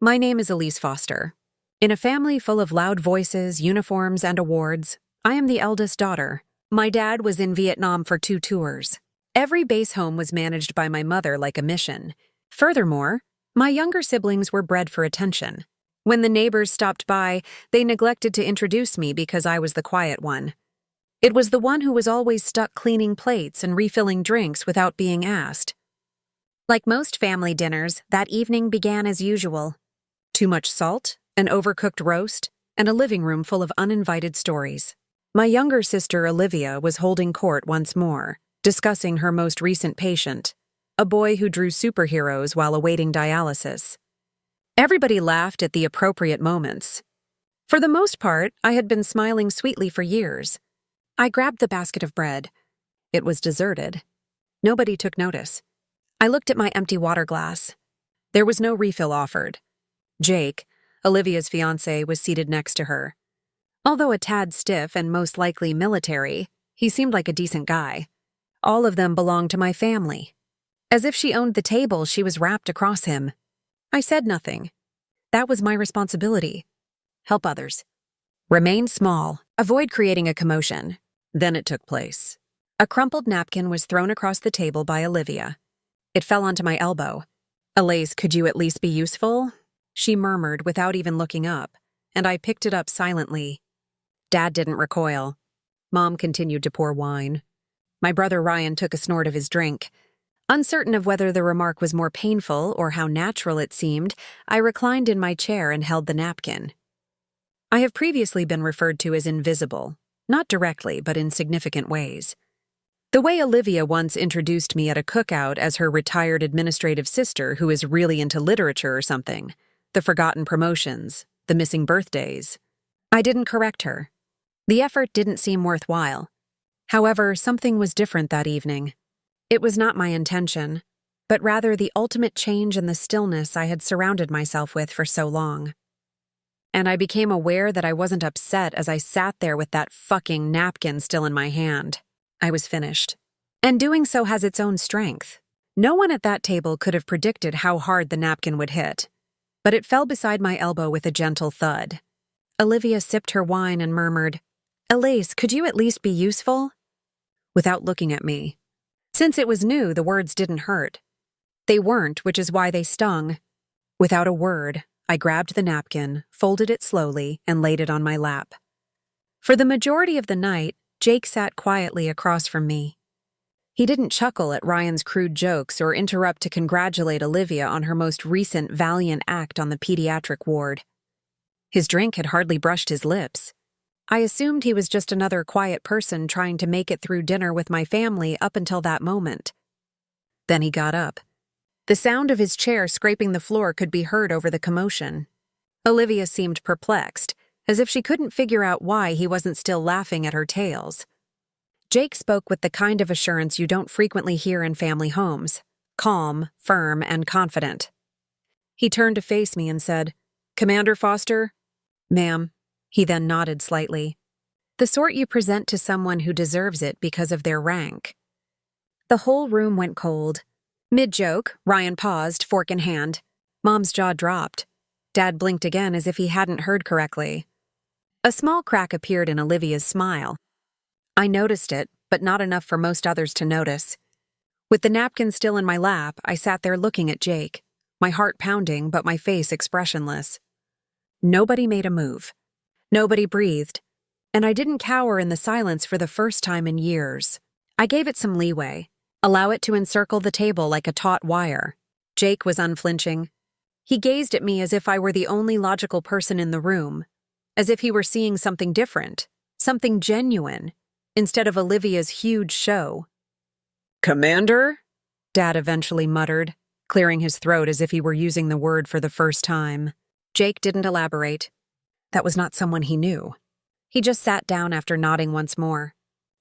My name is Elise Foster. In a family full of loud voices, uniforms, and awards, I am the eldest daughter. My dad was in Vietnam for 2 tours. Every base home was managed by my mother like a mission. Furthermore, my younger siblings were bred for attention. When the neighbors stopped by, they neglected to introduce me because I was the quiet one. It was the one who was always stuck cleaning plates and refilling drinks without being asked. Like most family dinners, that evening began as usual. Too much salt, an overcooked roast, and a living room full of uninvited stories. My younger sister, Olivia, was holding court once more, discussing her most recent patient, a boy who drew superheroes while awaiting dialysis. Everybody laughed at the appropriate moments. For the most part, I had been smiling sweetly for years. I grabbed the basket of bread. It was deserted. Nobody took notice. I looked at my empty water glass. There was no refill offered. Jake, Olivia's fiancé, was seated next to her. Although a tad stiff and most likely military, he seemed like a decent guy. All of them belonged to my family. As if she owned the table, she was wrapped across him. I said nothing. That was my responsibility. Help others. Remain small. Avoid creating a commotion. Then it took place. A crumpled napkin was thrown across the table by Olivia. It fell onto my elbow. "Elise, could you at least be useful?" she murmured without even looking up, and I picked it up silently. Dad didn't recoil. Mom continued to pour wine. My brother Ryan took a snort of his drink. Uncertain of whether the remark was more painful or how natural it seemed, I reclined in my chair and held the napkin. I have previously been referred to as invisible, not directly, but in significant ways. The way Olivia once introduced me at a cookout as her retired administrative sister who is really into literature or something, the forgotten promotions, the missing birthdays. I didn't correct her. The effort didn't seem worthwhile. However, something was different that evening. It was not my intention, but rather the ultimate change in the stillness I had surrounded myself with for so long. And I became aware that I wasn't upset as I sat there with that fucking napkin still in my hand. I was finished. And doing so has its own strength. No one at that table could have predicted how hard the napkin would hit, but it fell beside my elbow with a gentle thud. Olivia sipped her wine and murmured, "Elise, could you at least be useful?" Without looking at me. Since it was new, the words didn't hurt. They weren't, which is why they stung. Without a word, I grabbed the napkin, folded it slowly, and laid it on my lap. For the majority of the night, Jake sat quietly across from me. He didn't chuckle at Ryan's crude jokes or interrupt to congratulate Olivia on her most recent valiant act on the pediatric ward. His drink had hardly brushed his lips. I assumed he was just another quiet person trying to make it through dinner with my family up until that moment. Then he got up. The sound of his chair scraping the floor could be heard over the commotion. Olivia seemed perplexed, as if she couldn't figure out why he wasn't still laughing at her tales. Jake spoke with the kind of assurance you don't frequently hear in family homes, calm, firm, and confident. He turned to face me and said, "Commander Foster?" "Ma'am." He then nodded slightly. "The sort you present to someone who deserves it because of their rank." The whole room went cold. Mid-joke, Ryan paused, fork in hand. Mom's jaw dropped. Dad blinked again as if he hadn't heard correctly. A small crack appeared in Olivia's smile. I noticed it, but not enough for most others to notice. With the napkin still in my lap, I sat there looking at Jake, my heart pounding but my face expressionless. Nobody made a move. Nobody breathed, and I didn't cower in the silence for the first time in years. I gave it some leeway, allow it to encircle the table like a taut wire. Jake was unflinching. He gazed at me as if I were the only logical person in the room, as if he were seeing something different, something genuine, instead of Olivia's huge show. "Commander?" Dad eventually muttered, clearing his throat as if he were using the word for the first time. Jake didn't elaborate. That was not someone he knew. He just sat down after nodding once more.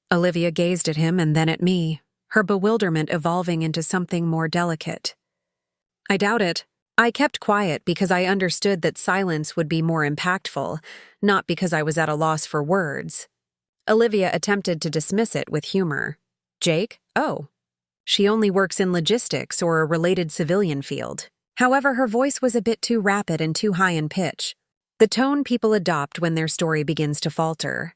Olivia gazed at him and then at me, her bewilderment evolving into something more delicate. I doubt it. I kept quiet because I understood that silence would be more impactful, not because I was at a loss for words. Olivia attempted to dismiss it with humor. "Jake? Oh. She only works in logistics or a related civilian field. However, her voice was a bit too rapid and too high in pitch, the tone people adopt when their story begins to falter.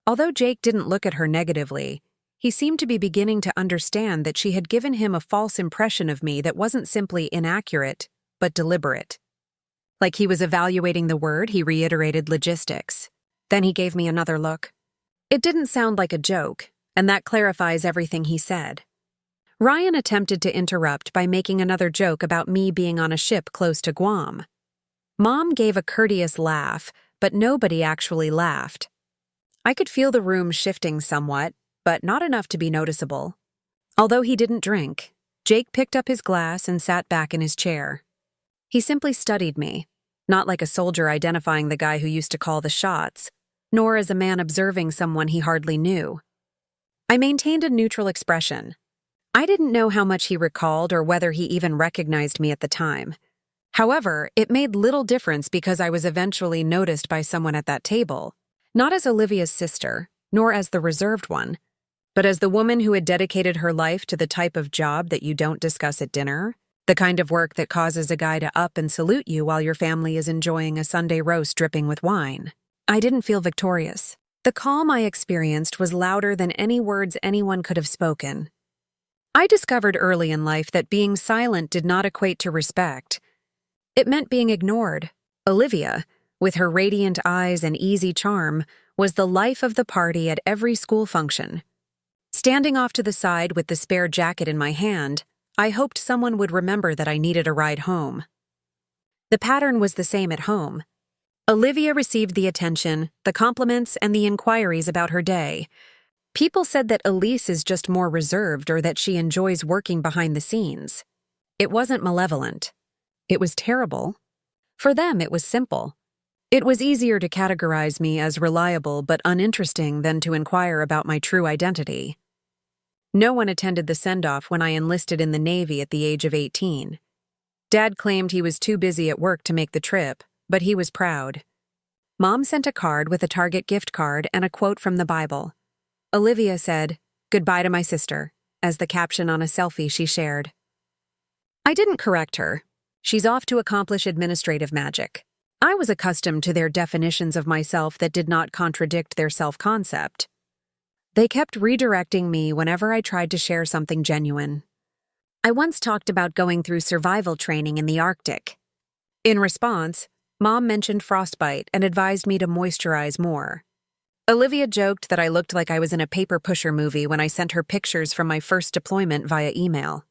Although Jake didn't look at her negatively, he seemed to be beginning to understand that she had given him a false impression of me that wasn't simply inaccurate, but deliberate. Like he was evaluating the word, he reiterated logistics. Then he gave me another look. It didn't sound like a joke, and that clarifies everything he said. Ryan attempted to interrupt by making another joke about me being on a ship close to Guam. Mom gave a courteous laugh, but nobody actually laughed. I could feel the room shifting somewhat, but not enough to be noticeable. Although he didn't drink, Jake picked up his glass and sat back in his chair. He simply studied me, not like a soldier identifying the guy who used to call the shots, nor as a man observing someone he hardly knew. I maintained a neutral expression. I didn't know how much he recalled or whether he even recognized me at the time. However, it made little difference because I was eventually noticed by someone at that table, not as Olivia's sister, nor as the reserved one, but as the woman who had dedicated her life to the type of job that you don't discuss at dinner, the kind of work that causes a guy to up and salute you while your family is enjoying a Sunday roast dripping with wine. I didn't feel victorious. The calm I experienced was louder than any words anyone could have spoken. I discovered early in life that being silent did not equate to respect. It meant being ignored. Olivia, with her radiant eyes and easy charm, was the life of the party at every school function. Standing off to the side with the spare jacket in my hand, I hoped someone would remember that I needed a ride home. The pattern was the same at home. Olivia received the attention, the compliments, and the inquiries about her day. People said that Elise is just more reserved or that she enjoys working behind the scenes. It wasn't malevolent. It was terrible. For them, it was simple. It was easier to categorize me as reliable but uninteresting than to inquire about my true identity. No one attended the send-off when I enlisted in the Navy at the age of 18. Dad claimed he was too busy at work to make the trip, but he was proud. Mom sent a card with a Target gift card and a quote from the Bible. Olivia said, "Goodbye to my sister," as the caption on a selfie she shared. I didn't correct her. She's off to accomplish administrative magic. I was accustomed to their definitions of myself that did not contradict their self-concept. They kept redirecting me whenever I tried to share something genuine. I once talked about going through survival training in the Arctic. In response, Mom mentioned frostbite and advised me to moisturize more. Olivia joked that I looked like I was in a paper pusher movie when I sent her pictures from my first deployment via email.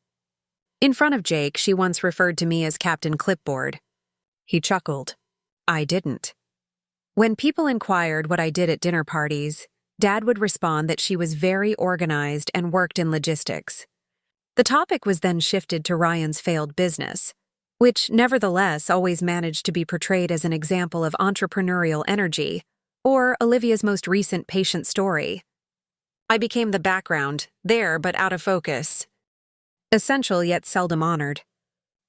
In front of Jake, she once referred to me as Captain Clipboard. He chuckled. I didn't. When people inquired what I did at dinner parties, Dad would respond that she was very organized and worked in logistics. The topic was then shifted to Ryan's failed business, which nevertheless always managed to be portrayed as an example of entrepreneurial energy, or Olivia's most recent patient story. I became the background, there but out of focus. Essential yet seldom honored.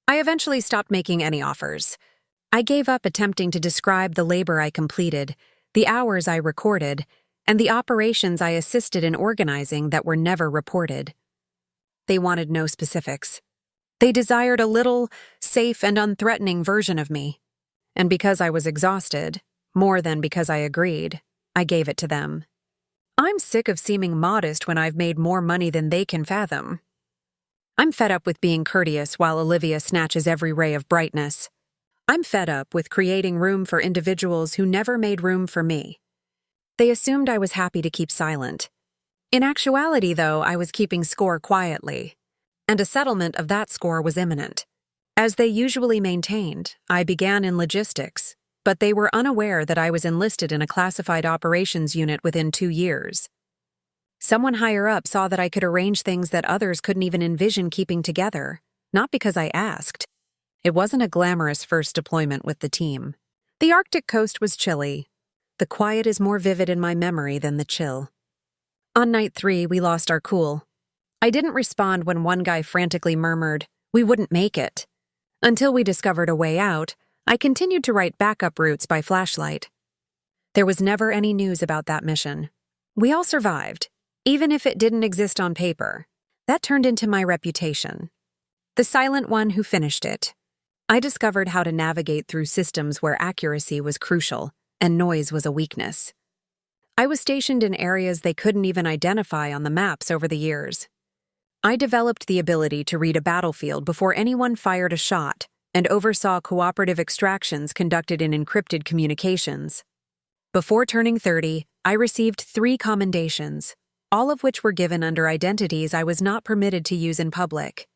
I eventually stopped making any offers. I gave up attempting to describe the labor I completed, the hours I recorded, and the operations I assisted in organizing that were never reported. They wanted no specifics. They desired a little, safe and unthreatening version of me. And because I was exhausted, more than because I agreed, I gave it to them. I'm sick of seeming modest when I've made more money than they can fathom. I'm fed up with being courteous while Olivia snatches every ray of brightness. I'm fed up with creating room for individuals who never made room for me. They assumed I was happy to keep silent. In actuality, though, I was keeping score quietly, and a settlement of that score was imminent. As they usually maintained, I began in logistics, but they were unaware that I was enlisted in a classified operations unit within 2 years. Someone higher up saw that I could arrange things that others couldn't even envision keeping together, not because I asked. It wasn't a glamorous first deployment with the team. The Arctic coast was chilly. The quiet is more vivid in my memory than the chill. On night 3, we lost our cool. I didn't respond when one guy frantically murmured, "We wouldn't make it." Until we discovered a way out, I continued to write backup routes by flashlight. There was never any news about that mission. We all survived, even if it didn't exist on paper. That turned into my reputation. The silent one who finished it. I discovered how to navigate through systems where accuracy was crucial and noise was a weakness. I was stationed in areas they couldn't even identify on the maps over the years. I developed the ability to read a battlefield before anyone fired a shot and oversaw cooperative extractions conducted in encrypted communications. Before turning 30, I received 3 commendations, all of which were given under identities I was not permitted to use in public.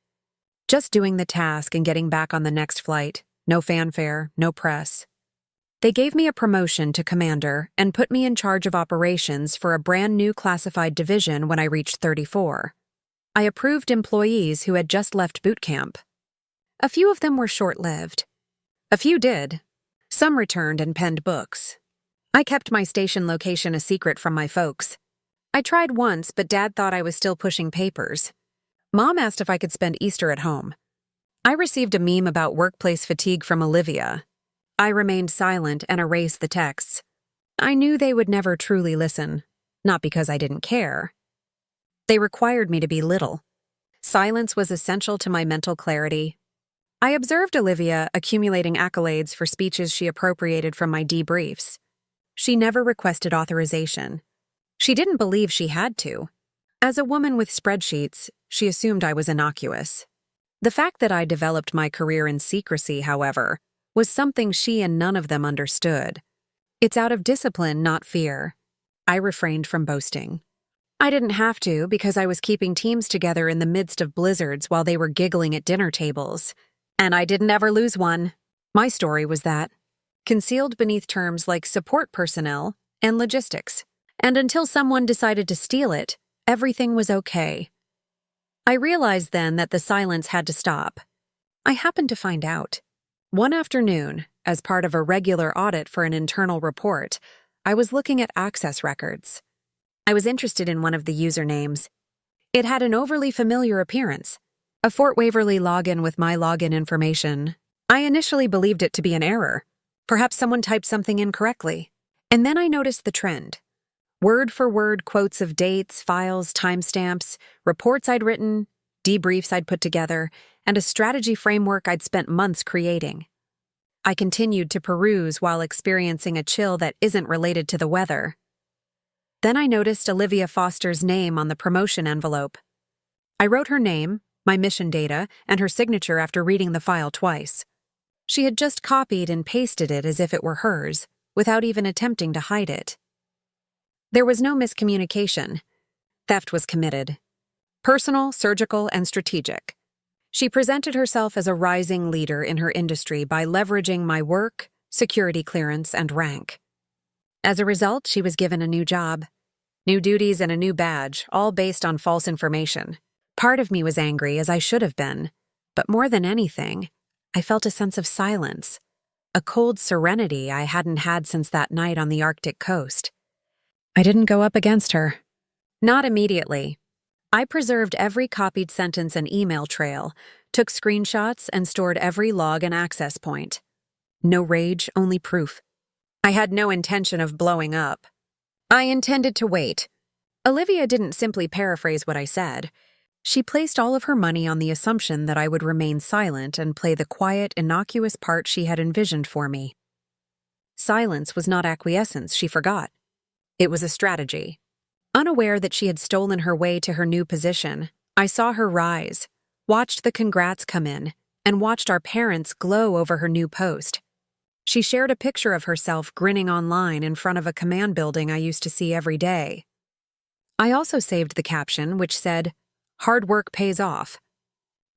Just doing the task and getting back on the next flight, no fanfare, no press. They gave me a promotion to commander and put me in charge of operations for a brand new classified division when I reached 34. I approved employees who had just left boot camp. A few of them were short-lived. A few did. Some returned and penned books. I kept my station location a secret from my folks. I tried once, but Dad thought I was still pushing papers. Mom asked if I could spend Easter at home. I received a meme about workplace fatigue from Olivia. I remained silent and erased the texts. I knew they would never truly listen, not because I didn't care. They required me to be little. Silence was essential to my mental clarity. I observed Olivia accumulating accolades for speeches she appropriated from my debriefs. She never requested authorization. She didn't believe she had to. As a woman with spreadsheets, she assumed I was innocuous. The fact that I developed my career in secrecy, however, was something she and none of them understood. It's out of discipline, not fear. I refrained from boasting. I didn't have to because I was keeping teams together in the midst of blizzards while they were giggling at dinner tables. And I didn't ever lose one. My story was that, concealed beneath terms like support personnel and logistics. And until someone decided to steal it, everything was okay. I realized then that the silence had to stop. I happened to find out. One afternoon, as part of a regular audit for an internal report, I was looking at access records. I was interested in one of the usernames. It had an overly familiar appearance, a Fort Waverly login with my login information. I initially believed it to be an error. Perhaps someone typed something incorrectly. And then I noticed the trend. Word-for-word quotes of dates, files, timestamps, reports I'd written, debriefs I'd put together, and a strategy framework I'd spent months creating. I continued to peruse while experiencing a chill that isn't related to the weather. Then I noticed Olivia Foster's name on the promotion envelope. I wrote her name, my mission data, and her signature after reading the file twice. She had just copied and pasted it as if it were hers, without even attempting to hide it. There was no miscommunication. Theft was committed. Personal, surgical, and strategic. She presented herself as a rising leader in her industry by leveraging my work, security clearance, and rank. As a result, she was given a new job, new duties, and a new badge, all based on false information. Part of me was angry, as I should have been, but more than anything, I felt a sense of silence, a cold serenity I hadn't had since that night on the Arctic coast. I didn't go up against her. Not immediately. I preserved every copied sentence and email trail, took screenshots, and stored every log and access point. No rage, only proof. I had no intention of blowing up. I intended to wait. Olivia didn't simply paraphrase what I said. She placed all of her money on the assumption that I would remain silent and play the quiet, innocuous part she had envisioned for me. Silence was not acquiescence, she forgot. It was a strategy. Unaware that she had stolen her way to her new position, I saw her rise, watched the congrats come in, and watched our parents glow over her new post. She shared a picture of herself grinning online in front of a command building I used to see every day. I also saved the caption, which said, "Hard work pays off."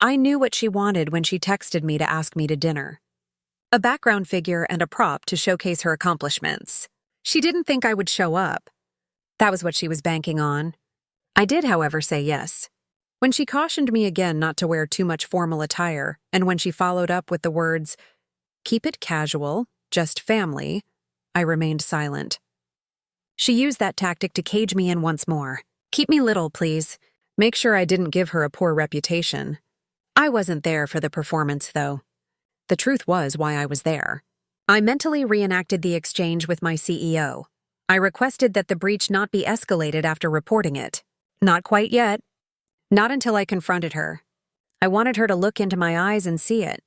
I knew what she wanted when she texted me to ask me to dinner. A background figure and a prop to showcase her accomplishments. She didn't think I would show up. That was what she was banking on. I did, however, say yes. When she cautioned me again not to wear too much formal attire, and when she followed up with the words, "Keep it casual, just family," I remained silent. She used that tactic to cage me in once more. Keep me little, please. Make sure I didn't give her a poor reputation. I wasn't there for the performance, though. The truth was why I was there. I mentally reenacted the exchange with my CEO. I requested that the breach not be escalated after reporting it. Not quite yet. Not until I confronted her. I wanted her to look into my eyes and see it.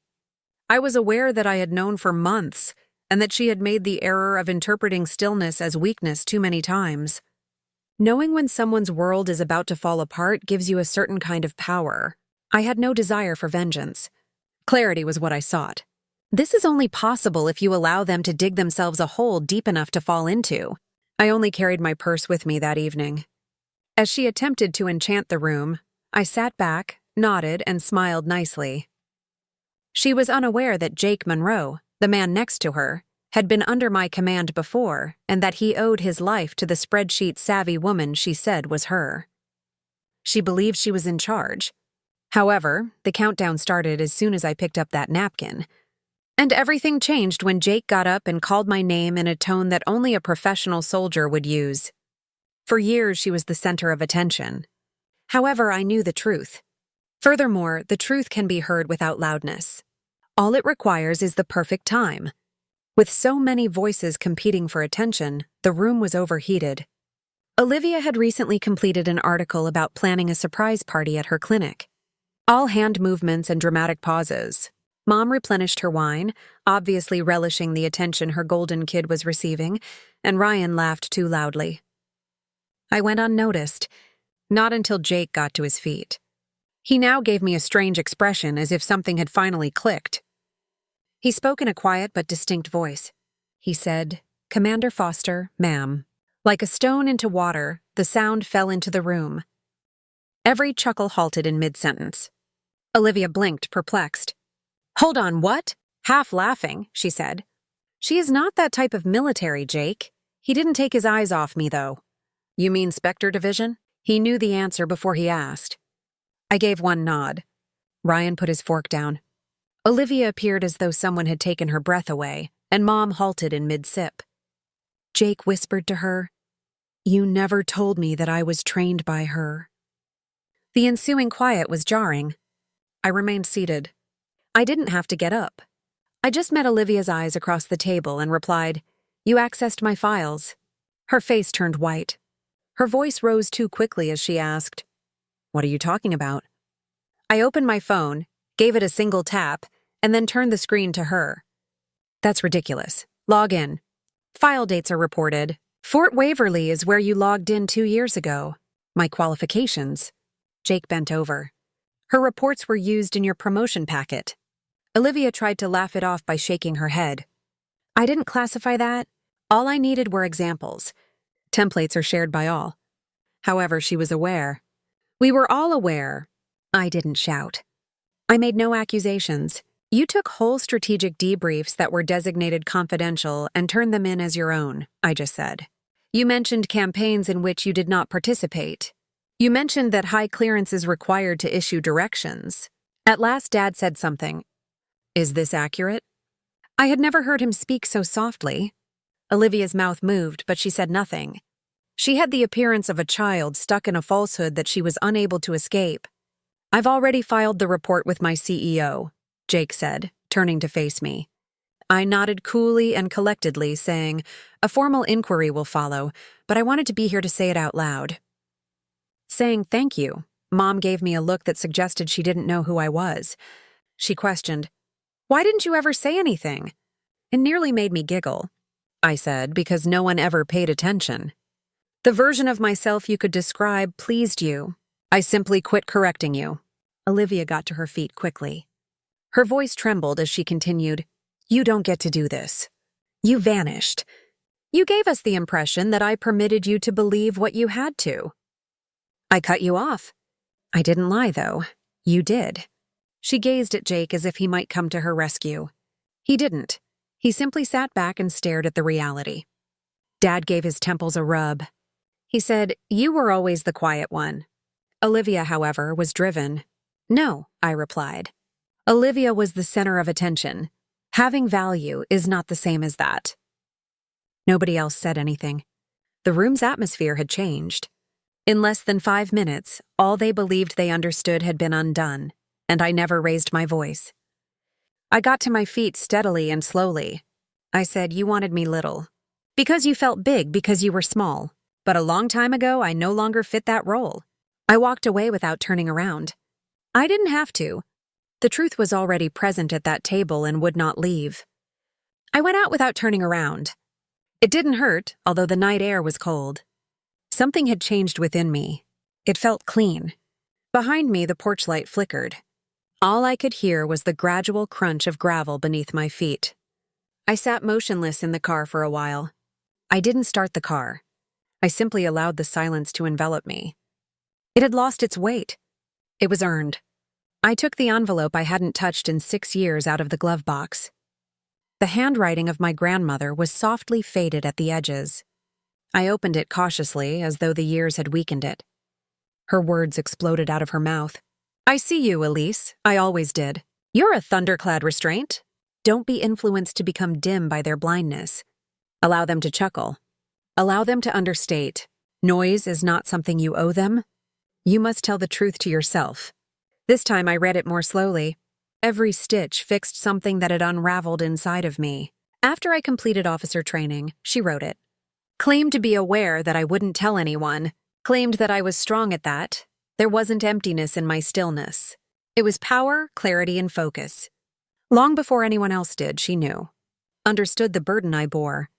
I was aware that I had known for months, and that she had made the error of interpreting stillness as weakness too many times. Knowing when someone's world is about to fall apart gives you a certain kind of power. I had no desire for vengeance. Clarity was what I sought. This is only possible if you allow them to dig themselves a hole deep enough to fall into. I only carried my purse with me that evening. As she attempted to enchant the room, I sat back, nodded, and smiled nicely. She was unaware that Jake Monroe, the man next to her, had been under my command before, and that he owed his life to the spreadsheet-savvy woman she said was her. She believed she was in charge. However, the countdown started as soon as I picked up that napkin. And everything changed when Jake got up and called my name in a tone that only a professional soldier would use. For years, she was the center of attention. However, I knew the truth. Furthermore, the truth can be heard without loudness. All it requires is the perfect time. With so many voices competing for attention, the room was overheated. Olivia had recently completed an article about planning a surprise party at her clinic. All hand movements and dramatic pauses. Mom replenished her wine, obviously relishing the attention her golden kid was receiving, and Ryan laughed too loudly. I went unnoticed, not until Jake got to his feet. He now gave me a strange expression as if something had finally clicked. He spoke in a quiet but distinct voice. He said, "Commander Foster, ma'am." Like a stone into water, the sound fell into the room. Every chuckle halted in mid-sentence. Olivia blinked, perplexed. "Hold on, what?" Half laughing, she said. "She is not that type of military, Jake. He didn't take his eyes off me, though." "You mean Spectre Division?" He knew the answer before he asked. I gave one nod. Ryan put his fork down. Olivia appeared as though someone had taken her breath away, and Mom halted in mid-sip. Jake whispered to her, "You never told me that I was trained by her." The ensuing quiet was jarring. I remained seated. I didn't have to get up. I just met Olivia's eyes across the table and replied, "You accessed my files." Her face turned white. Her voice rose too quickly as she asked, "What are you talking about?" I opened my phone, gave it a single tap, and then turned the screen to her. "That's ridiculous. Log in. File dates are reported. Fort Waverly is where you logged in 2 years ago. My qualifications." Jake bent over. "Her reports were used in your promotion packet." Olivia tried to laugh it off by shaking her head. "I didn't classify that. All I needed were examples. Templates are shared by all." However, she was aware. We were all aware. I didn't shout. I made no accusations. "You took whole strategic debriefs that were designated confidential and turned them in as your own," I just said. "You mentioned campaigns in which you did not participate. You mentioned that high clearance is required to issue directions." At last, Dad said something. "Is this accurate?" I had never heard him speak so softly. Olivia's mouth moved, but she said nothing. She had the appearance of a child stuck in a falsehood that she was unable to escape. "I've already filed the report with my CEO," Jake said, turning to face me. I nodded coolly and collectedly, saying, "A formal inquiry will follow, but I wanted to be here to say it out loud." Saying thank you, Mom gave me a look that suggested she didn't know who I was. She questioned, "Why didn't you ever say anything?" It nearly made me giggle. I said, "Because no one ever paid attention. The version of myself you could describe pleased you. I simply quit correcting you." Olivia got to her feet quickly. Her voice trembled as she continued, "You don't get to do this. You vanished. You gave us the impression that I permitted you to believe what you had to. I cut you off. I didn't lie, though. You did." She gazed at Jake as if he might come to her rescue. He didn't. He simply sat back and stared at the reality. Dad gave his temples a rub. He said, "You were always the quiet one." Olivia, however, was driven. "No," I replied. Olivia was the center of attention. Having value is not the same as that. Nobody else said anything. The room's atmosphere had changed. In less than 5 minutes, all they believed they understood had been undone, and I never raised my voice. I got to my feet steadily and slowly. I said, "You wanted me little. Because you felt big because you were small. But a long time ago, I no longer fit that role." I walked away without turning around. I didn't have to. The truth was already present at that table and would not leave. I went out without turning around. It didn't hurt, although the night air was cold. Something had changed within me. It felt clean. Behind me, the porch light flickered. All I could hear was the gradual crunch of gravel beneath my feet. I sat motionless in the car for a while. I didn't start the car. I simply allowed the silence to envelop me. It had lost its weight. It was earned. I took the envelope I hadn't touched in 6 years out of the glove box. The handwriting of my grandmother was softly faded at the edges. I opened it cautiously, as though the years had weakened it. Her words exploded out of her mouth. "I see you, Elise. I always did. You're a thunderclad restraint. Don't be influenced to become dim by their blindness. Allow them to chuckle. Allow them to understate. Noise is not something you owe them. You must tell the truth to yourself." This time I read it more slowly. Every stitch fixed something that had unraveled inside of me. After I completed officer training, she wrote it. Claimed to be aware that I wouldn't tell anyone. Claimed that I was strong at that. There wasn't emptiness in my stillness. It was power, clarity, and focus. Long before anyone else did, she knew. Understood the burden I bore.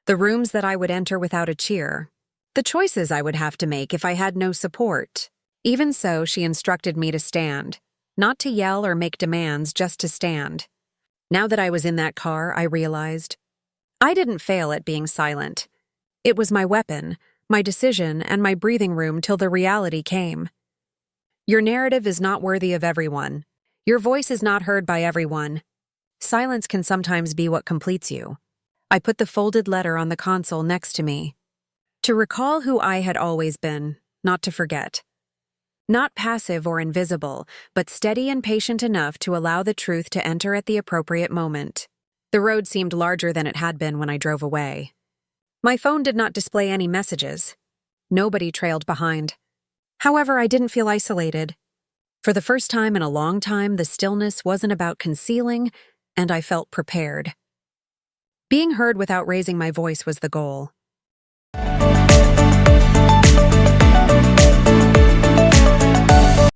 The rooms that I would enter without a cheer. The choices I would have to make if I had no support. Even so, she instructed me to stand. Not to yell or make demands, just to stand. Now that I was in that car, I realized I didn't fail at being silent. It was my weapon, my decision, and my breathing room till the reality came. Your narrative is not worthy of everyone. Your voice is not heard by everyone. Silence can sometimes be what completes you. I put the folded letter on the console next to me. To recall who I had always been, not to forget. Not passive or invisible, but steady and patient enough to allow the truth to enter at the appropriate moment. The road seemed larger than it had been when I drove away. My phone did not display any messages. Nobody trailed behind. However, I didn't feel isolated. For the first time in a long time, the stillness wasn't about concealing, and I felt prepared. Being heard without raising my voice was the goal.